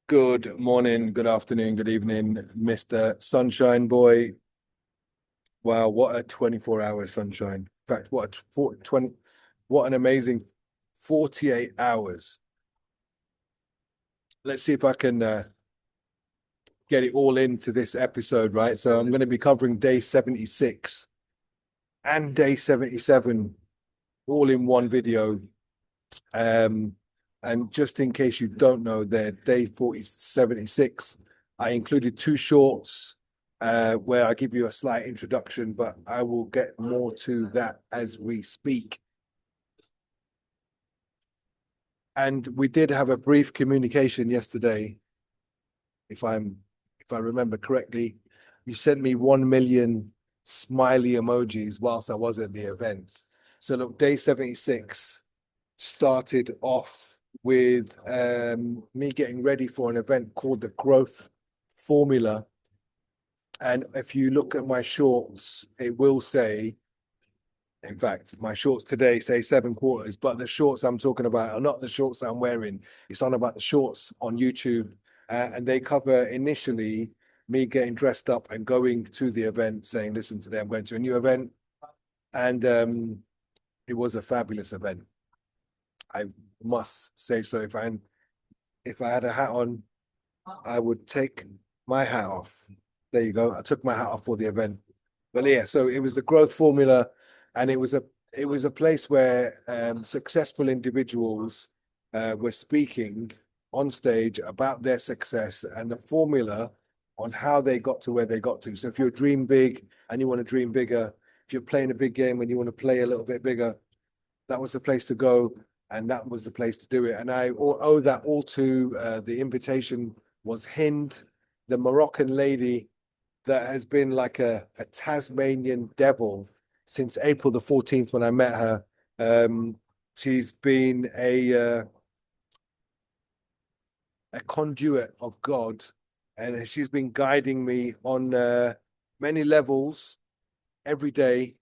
Good morning, good afternoon, good evening, Mr. Sunshine Boy. Wow, what a 24-hour sunshine. In fact, what an amazing 48 hours. Let's see if I can get it all into this episode, right? So I'm going to be covering day 76 and day 77 all in one video. Um, and just in case you don't know, they're day 76. I included two shorts where I give you a slight introduction, but I will get more to that as we speak. And we did have a brief communication yesterday, if I remember correctly. You sent me 1 million smiley emojis whilst I was at the event. So look, day 76 started off with me getting ready for an event called the Growth Formula. And if you look at my shorts, it will say, in fact, my shorts today say 7 quarters, but the shorts I'm talking about are not the shorts I'm wearing. It's on about the shorts on YouTube. And they cover initially me getting dressed up and going to the event, saying, listen, today I'm going to a new event. And it was a fabulous event. I must say so. If I had a hat on, I would take my hat off. There you go. I took my hat off for the event. But yeah, so it was the growth formula, and it was a place where successful individuals were speaking on stage about their success and the formula on how they got to where they got to. So if you're dream big and you want to dream bigger, if you're playing a big game and you want to play a little bit bigger, that was the place to go, and that was the place to do it. And I owe that all to the invitation was Hind, the Moroccan lady that has been like a Tasmanian devil since April the 14th when I met her. She's been a conduit of God, and she's been guiding me on many levels every day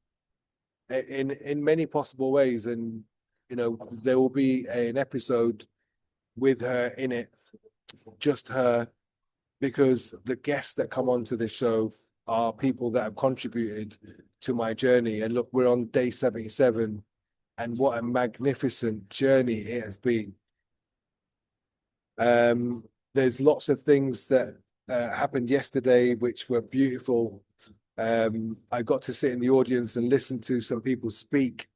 in many possible ways. And there will be an episode with her in it, just her, because the guests that come onto this show are people that have contributed to my journey. And look, we're on day 77, and what a magnificent journey it has been. There's lots of things that happened yesterday which were beautiful. I got to sit in the audience and listen to some people speak.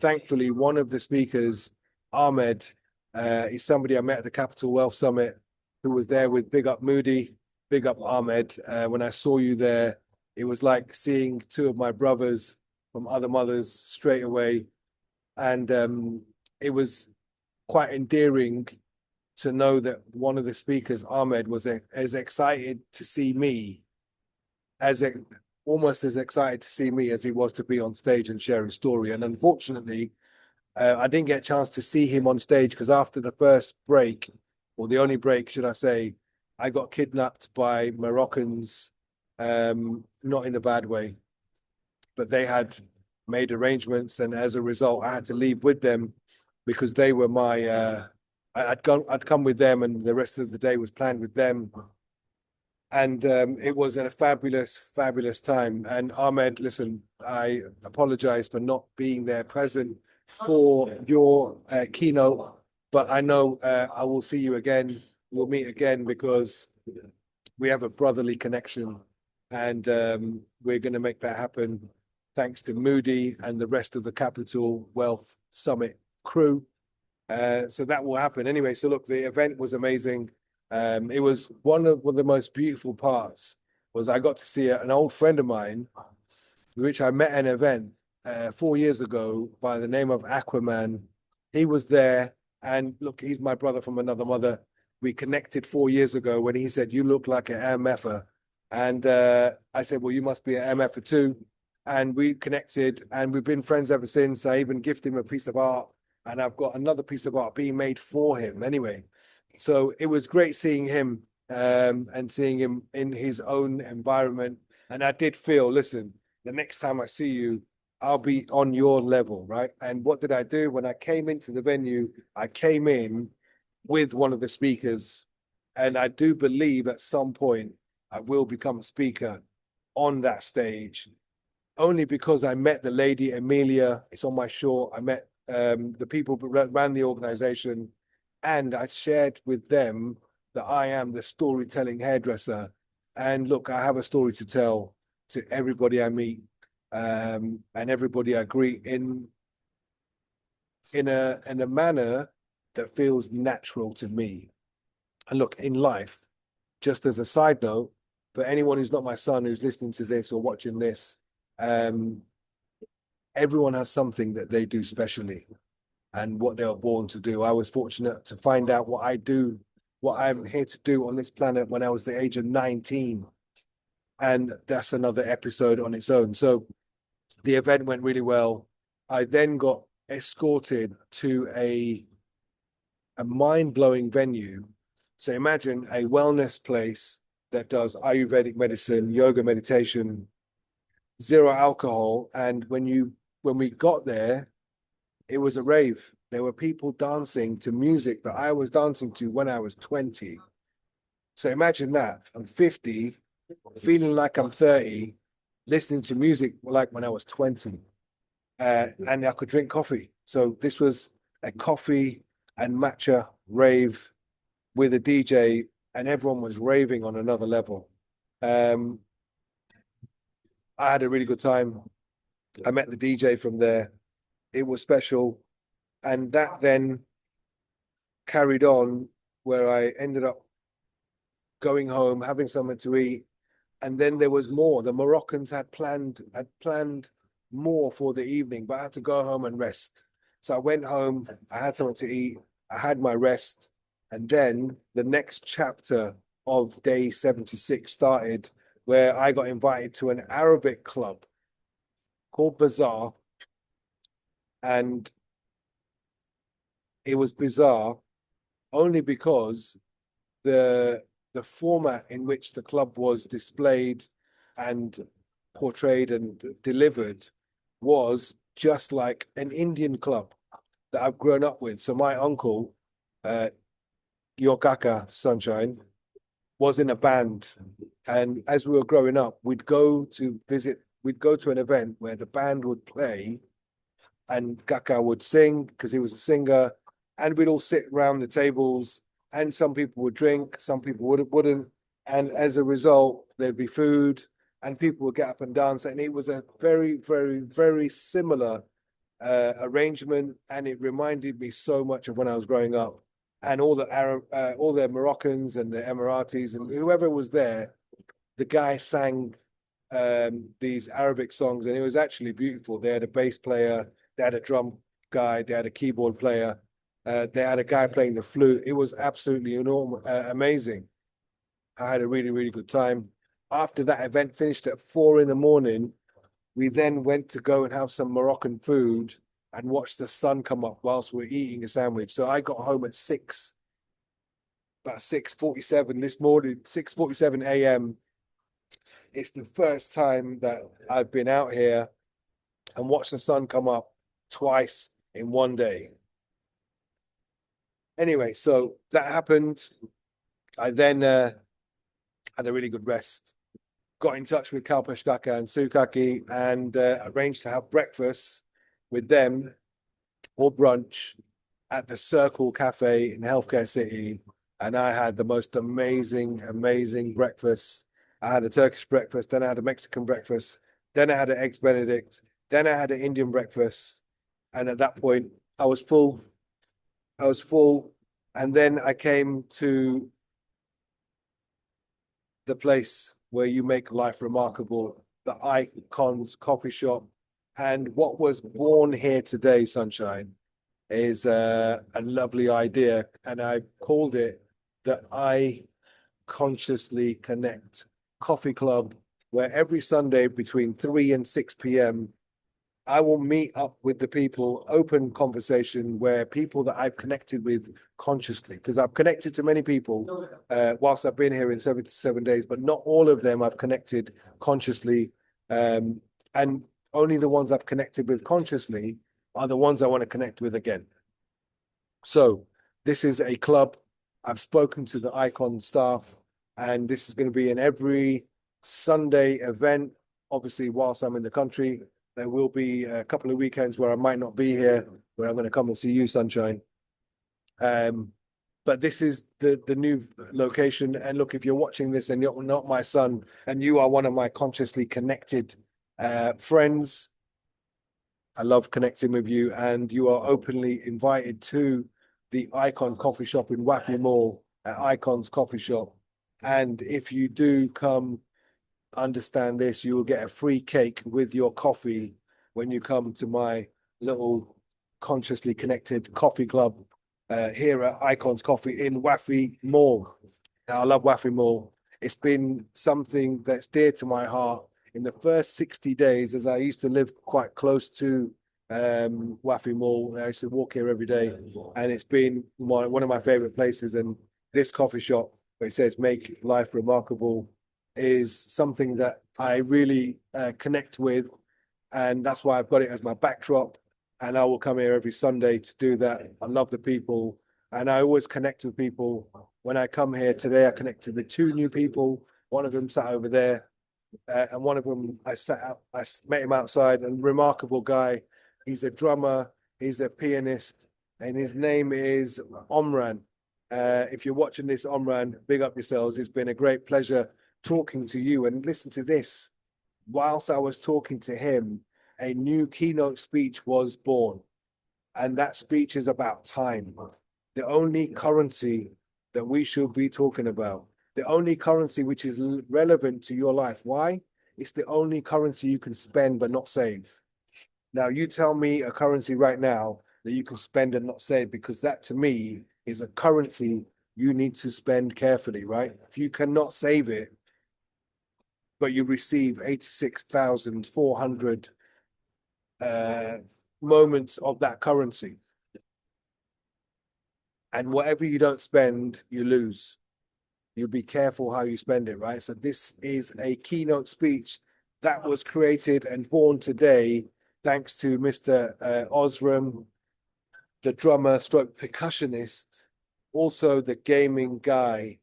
Thankfully, one of the speakers, Ahmed, is somebody I met at the Capital Wealth Summit, who was there with Big Up Moody, Big Up Ahmed. When I saw you there, it was like seeing two of my brothers from other mothers straight away. And it was quite endearing to know that one of the speakers, Ahmed, was as excited to see me as almost as excited to see me as he was to be on stage and share his story. And unfortunately, I didn't get a chance to see him on stage because after the first break, or the only break, should I say, I got kidnapped by Moroccans, not in the bad way, but they had made arrangements, and as a result, I had to leave with them because they were my. I'd come with them, and the rest of the day was planned with them. And it was a fabulous, fabulous time. And Ahmed, listen, I apologize for not being there present for your keynote, but I know I will see you again. We'll meet again because we have a brotherly connection, and we're going to make that happen thanks to Moody and the rest of the Capital Wealth Summit crew. So that will happen anyway. So look, the event was amazing. It was one of the most beautiful parts was I got to see an old friend of mine, which I met at an event 4 years ago by the name of Aquaman. He was there, and look, he's my brother from another mother. We connected 4 years ago when he said, "You look like an MFer," and I said, "Well, you must be an MFer too." And we connected, and we've been friends ever since. I even gifted him a piece of art, and I've got another piece of art being made for him. Anyway, so it was great seeing him and seeing him in his own environment. And I did feel, listen, the next time I see you, I'll be on your level, right? And what did I do? When I came into the venue, I came in with one of the speakers, And I do believe at some point I will become a speaker on that stage, only because I met the lady Amelia. It's on my short. I met the people who ran the organization, and I shared with them that I am the storytelling hairdresser. And look, I have a story to tell to everybody I meet, and everybody I greet in a manner that feels natural to me. And look, in life, just as a side note, for anyone who's not my son who's listening to this or watching this, everyone has something that they do specially and what they were born to do. I was fortunate to find out what I do, what I'm here to do on this planet when I was the age of 19. And that's another episode on its own. So the event went really well. I then got escorted to a mind-blowing venue. So imagine a wellness place that does Ayurvedic medicine, yoga, meditation, zero alcohol. And when we got there, it was a rave. There were people dancing to music that I was dancing to when I was 20. So imagine that. I'm 50, feeling like I'm 30, listening to music like when I was 20. And I could drink coffee. So this was a coffee and matcha rave with a DJ, and everyone was raving on another level. I had a really good time. I met the DJ from there. It was special. And that then carried on where I ended up going home, having something to eat. And then there was more. The Moroccans had planned more for the evening, but I had to go home and rest. So I went home, I had something to eat, I had my rest. And then the next chapter of day 76 started, where I got invited to an Arabic club called Bazaar. And it was bizarre only because the format in which the club was displayed and portrayed and delivered was just like an Indian club that I've grown up with. So my uncle, your kaka, Sunshine, was in a band. And as we were growing up, we'd go to an event where the band would play and Kaka would sing because he was a singer, and we'd all sit around the tables, and some people would drink, some people wouldn't. And as a result, there'd be food and people would get up and dance. And it was a very, very, very similar arrangement. And it reminded me so much of when I was growing up. And all the Moroccans and the Emiratis and whoever was there, the guy sang these Arabic songs, and it was actually beautiful. They had a bass player, they had a drum guy, they had a keyboard player, they had a guy playing the flute. It was absolutely amazing. I had a really, really good time. After that event finished at 4 a.m, we then went to go and have some Moroccan food and watch the sun come up whilst we're eating a sandwich. So I got home at about 6:47 this morning, 6:47 a.m. It's the first time that I've been out here and watched the sun come up twice in one day. Anyway, so that happened. I then had a really good rest. Got in touch with Kalpesh Kaka and Sukaki and arranged to have breakfast with them or brunch at the Circle Cafe in Healthcare City. And I had the most amazing, amazing breakfast. I had a Turkish breakfast, then I had a Mexican breakfast, then I had an Eggs Benedict, then I had an Indian breakfast. And at that point, I was full. And then I came to the place where you make life remarkable, the Icons Coffee Shop. And what was born here today, Sunshine, is a lovely idea. And I called it the I Consciously Connect Coffee Club, where every Sunday between 3 and 6 p.m., I will meet up with the people, open conversation where people that I've connected with consciously, because I've connected to many people whilst I've been here in 77 days, but not all of them I've connected consciously. And only the ones I've connected with consciously are the ones I want to connect with again. So this is a club I've spoken to the Icon staff, and this is going to be an every Sunday event. Obviously, whilst I'm in the country, there will be a couple of weekends where I might not be here, where I'm going to come and see you, Sunshine. But this is the new location. And look, if you're watching this and you're not my son, and you are one of my consciously connected friends, I love connecting with you, and you are openly invited to the Icon Coffee Shop in Wafi Mall at Icon's Coffee Shop. And if you do come, understand this, you will get a free cake with your coffee when you come to my little consciously connected coffee club here at Icon's Coffee in Wafi Mall. Now, I love Wafi Mall. It's been something that's dear to my heart. In the first 60 days, as I used to live quite close to Wafi Mall, I used to walk here every day, and it's been one of my favorite places. And this coffee shop, where it says "Make Life Remarkable," is something that I really connect with, and that's why I've got it as my backdrop. And I will come here every Sunday to do that. I love the people, and I always connect with people. When I come here today, I connected with two new people. One of them sat over there. And one of them, I met him outside, and remarkable guy. He's a drummer, he's a pianist, and his name is Omran. If you're watching this, Omran, big up yourselves. It's been a great pleasure talking to you. And listen to this. Whilst I was talking to him, a new keynote speech was born. And that speech is about time. The only currency that we should be talking about. The only currency which is relevant to your life. Why? It's the only currency you can spend but not save. Now, you tell me a currency right now that you can spend and not save, because that to me is a currency you need to spend carefully, right? If you cannot save it, but you receive 86,400 moments of that currency, and whatever you don't spend, you lose. You be careful how you spend it, right? So this is a keynote speech that was created and born today, thanks to Mr. Osram, the drummer stroke percussionist, also the gaming guy,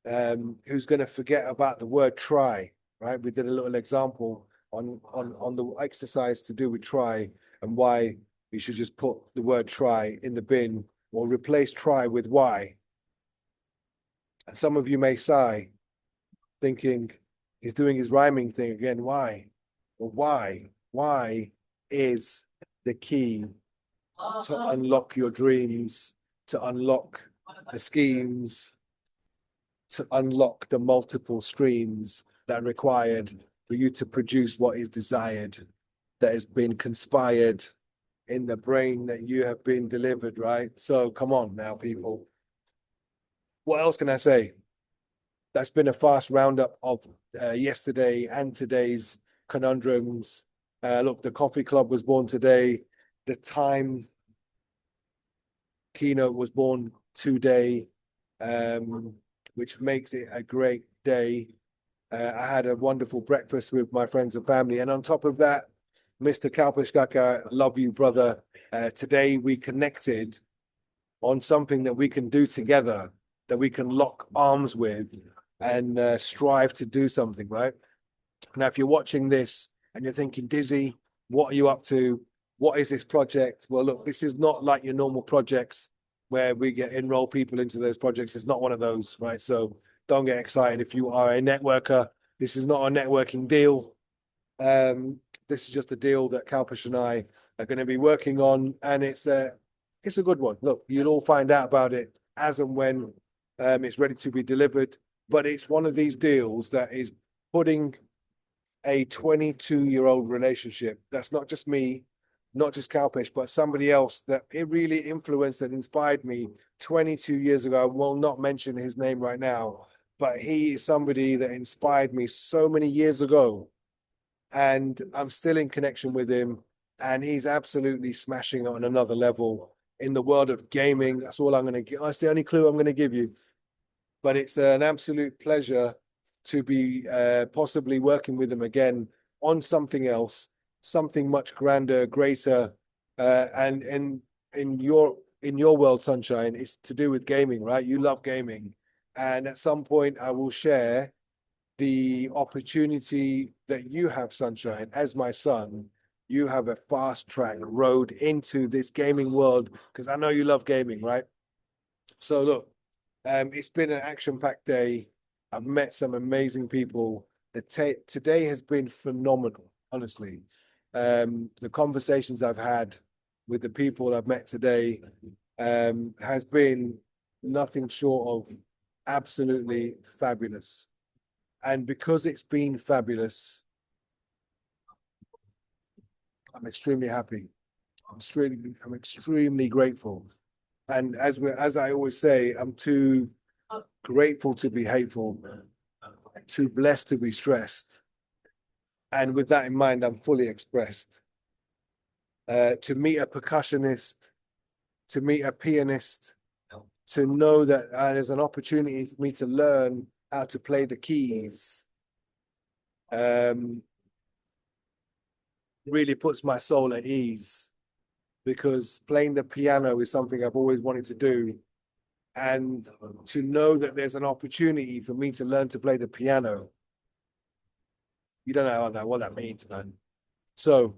who's going to forget about the word try, right? We did a little example on the exercise to do with try, and why you should just put the word try in the bin, or replace try with why. And some of you may sigh, thinking he's doing his rhyming thing again. Why? Well, why? Why is the key to unlock your dreams, to unlock the schemes, to unlock the multiple streams that are required for you to produce what is desired, that has been conspired in the brain that you have been delivered, right? So come on now, people. What else can I say? That's been a fast roundup of yesterday and today's conundrums. Look, the coffee club was born today. The time keynote was born today, which makes it a great day. I had a wonderful breakfast with my friends and family. And on top of that, Mr. Kalpashkaka, love you, brother. Today we connected on something that we can do together, that we can lock arms with and strive to do something, right? Now, if you're watching this and you're thinking, Dizzy, what are you up to? What is this project? Well, look, this is not like your normal projects where we enroll people into those projects. It's not one of those, right? So don't get excited if you are a networker. This is not a networking deal. This is just a deal that Kalpesh and I are going to be working on, and it's a good one. Look, you'll all find out about it as and when it's ready to be delivered. But it's one of these deals that is putting a 22-year-old relationship. That's not just me, not just Kalpesh, but somebody else that it really influenced and inspired me 22 years ago. I will not mention his name right now, but he is somebody that inspired me so many years ago. And I'm still in connection with him. And he's absolutely smashing on another level in the world of gaming. That's all I'm going to give. That's the only clue I'm going to give you. But it's an absolute pleasure to be possibly working with him again on something else, something much grander, greater, and in in your world, Sunshine, is to do with gaming, right? You love gaming. And at some point, I will share the opportunity that you have, Sunshine, as my son. You have a fast track road into this gaming world because I know you love gaming, right? So look, it's been an action-packed day. I've met some amazing people. Today has been phenomenal, honestly. The conversations I've had with the people I've met today has been nothing short of absolutely fabulous. And because it's been fabulous, I'm extremely happy. I'm extremely grateful. And as I always say, I'm too grateful to be hateful, too blessed to be stressed. And with that in mind, I'm fully expressed. To meet a percussionist, to meet a pianist, to know that there's an opportunity for me to learn how to play the keys, really puts my soul at ease, because playing the piano is something I've always wanted to do. And to know that there's an opportunity for me to learn to play the piano, you don't know what that means, man. So,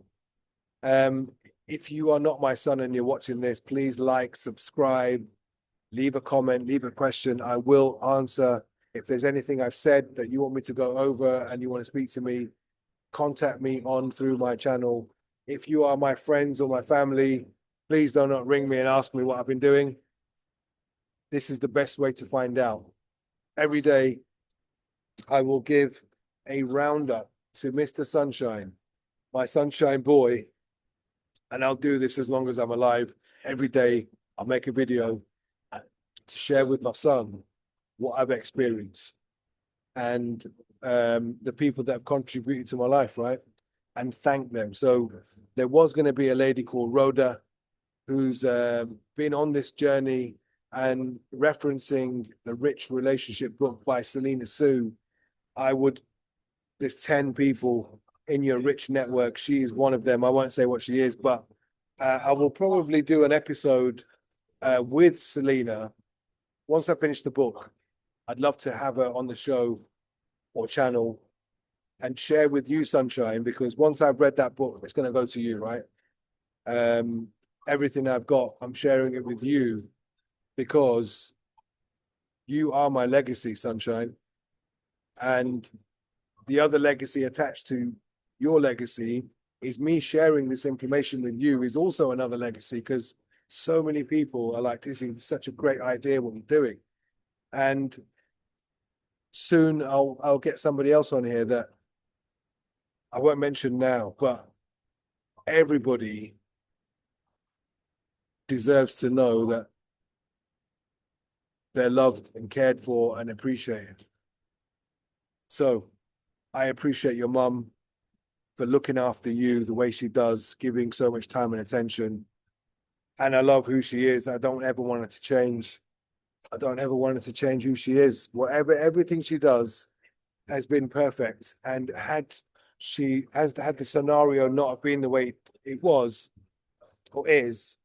if you are not my son and you're watching this, please like, subscribe, leave a comment, leave a question. I will answer. If there's anything I've said that you want me to go over and you want to speak to me, contact me on through my channel. If you are my friends or my family, please do not ring me and ask me what I've been doing. This is the best way to find out. Every day, I will give a roundup to Mr. Sunshine, my sunshine boy, and I'll do this as long as I'm alive. Every day, I'll make a video to share with my son what I've experienced and the people that have contributed to my life, right? And thank them. So there was going to be a lady called Rhoda who's been on this journey, and referencing the Rich Relationship book by Selena Sue. There's 10 people in your rich network. She's one of them. I won't say what she is, but I will probably do an episode with Selena once I finish the book. I'd love to have her on the show or channel and share with you, Sunshine, because once I've read that book, it's going to go to you, right? Everything I've got, I'm sharing it with you because you are my legacy, Sunshine. And the other legacy attached to your legacy is me sharing this information with you is also another legacy, because so many people are like, this is such a great idea what you're doing. And soon I'll get somebody else on here that I won't mention now, but everybody deserves to know that they're loved and cared for and appreciated. So I appreciate your mum for looking after you the way she does, giving so much time and attention. And I love who she is. I don't ever want her to change. I don't ever want her to change who she is. Everything she does has been perfect. And had the scenario not have been the way it was or is,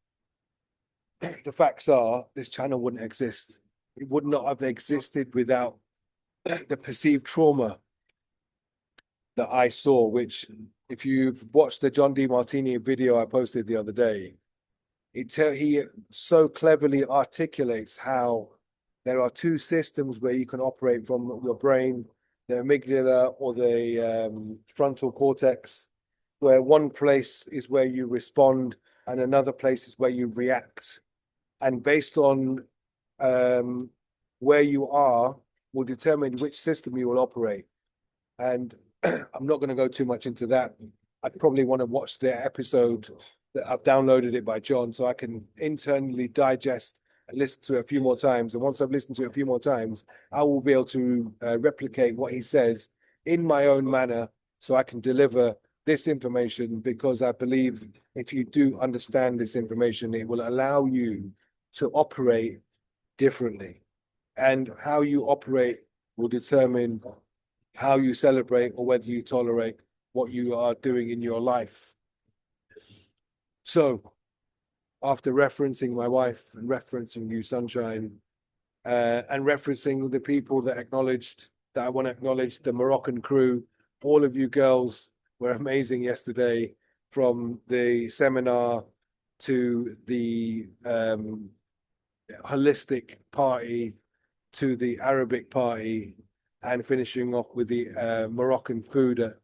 the facts are this channel wouldn't exist. It would not have existed without the perceived trauma that I saw, which if you've watched the John D. Martini video I posted the other day, he so cleverly articulates how there are two systems where you can operate from your brain, the amygdala or the frontal cortex, where one place is where you respond and another place is where you react. And based on where you are will determine which system you will operate. And I'm not going to go too much into that. I'd probably want to watch the episode that I've downloaded it by John so I can internally digest and listen to it a few more times. And once I've listened to it a few more times, I will be able to replicate what he says in my own manner so I can deliver this information, because I believe if you do understand this information, it will allow you to operate differently. And how you operate will determine how you celebrate or whether you tolerate what you are doing in your life. So after referencing my wife and referencing you, Sunshine, and referencing the people that I want to acknowledge, the Moroccan crew. All of you girls were amazing yesterday, from the seminar to the holistic party to the Arabic party, and finishing off with the Moroccan food at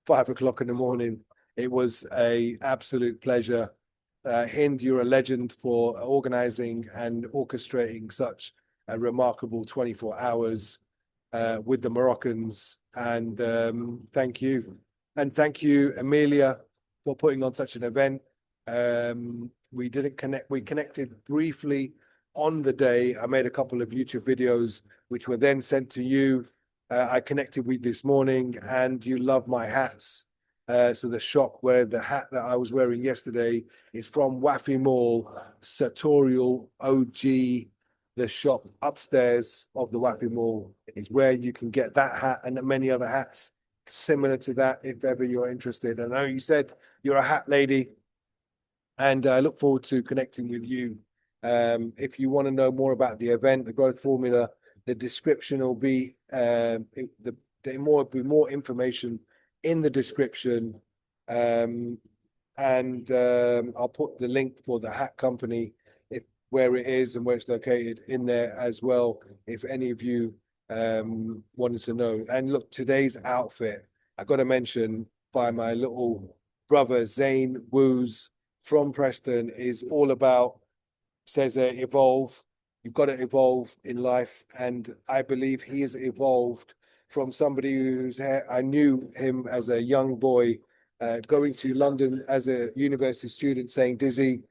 5 o'clock in the morning. It was an absolute pleasure. Hind, you're a legend for organizing and orchestrating such a remarkable 24 hours with the Moroccans. And thank you. And thank you, Amelia, for putting on such an event. We didn't connect. We connected briefly on the day. I made a couple of YouTube videos, which were then sent to you. I connected with this morning, and you love my hats. So the shop where the hat that I was wearing yesterday is from Wafi Mall, Sartorial OG. The shop upstairs of the Wafi Mall is where you can get that hat and many other hats similar to that, if ever you're interested. I know you said you're a hat lady, and I look forward to connecting with you. If you want to know more about the event, the growth formula, the description will be more information in the description. I'll put the link for the hat company, where it is and where it's located, in there as well, if any of you wanted to know. And look, today's outfit, I got to mention, by my little brother Zane Woos from Preston, is all about, says evolve. You've got to evolve in life, and I believe he has evolved from somebody I knew him as a young boy, going to London as a university student, saying, Dizzy,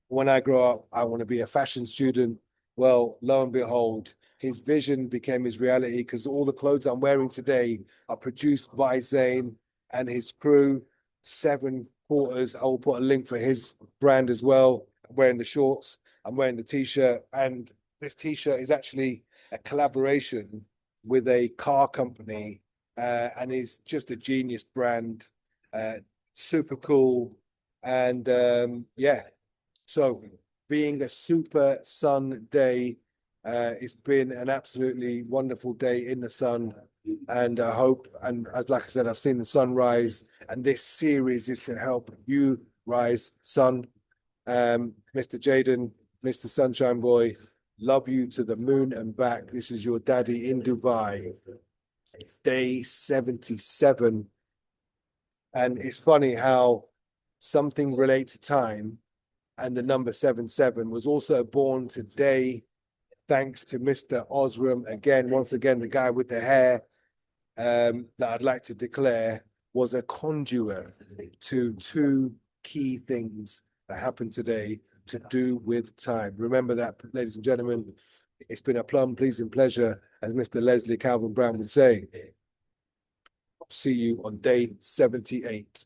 when I grow up, I want to be a fashion student. Well, lo and behold, his vision became his reality, because all the clothes I'm wearing today are produced by Zane and his crew. 7 quarters. I will put a link for his brand as well. I'm wearing the shorts. I'm wearing the t-shirt, and this t-shirt is actually a collaboration with a car company, and is just a genius brand. Super cool. And yeah, so being a super sun day, it's been an absolutely wonderful day in the sun, and I hope, and as like I said, I've seen the sun rise, and this series is to help you rise, sun. Mr. Jaden, Mr. Sunshine Boy, love you to the moon and back. This is your daddy in Dubai, day 77. And it's funny how something related to time and the number 77 was also born today, thanks to Mr. Osram. Once again, the guy with the hair, that I'd like to declare was a conduit to 2 key things that happened today to do with time. Remember that, ladies and gentlemen. It's been a plum pleasing pleasure, as Mr. Leslie Calvin Brown would say. See you on day 78.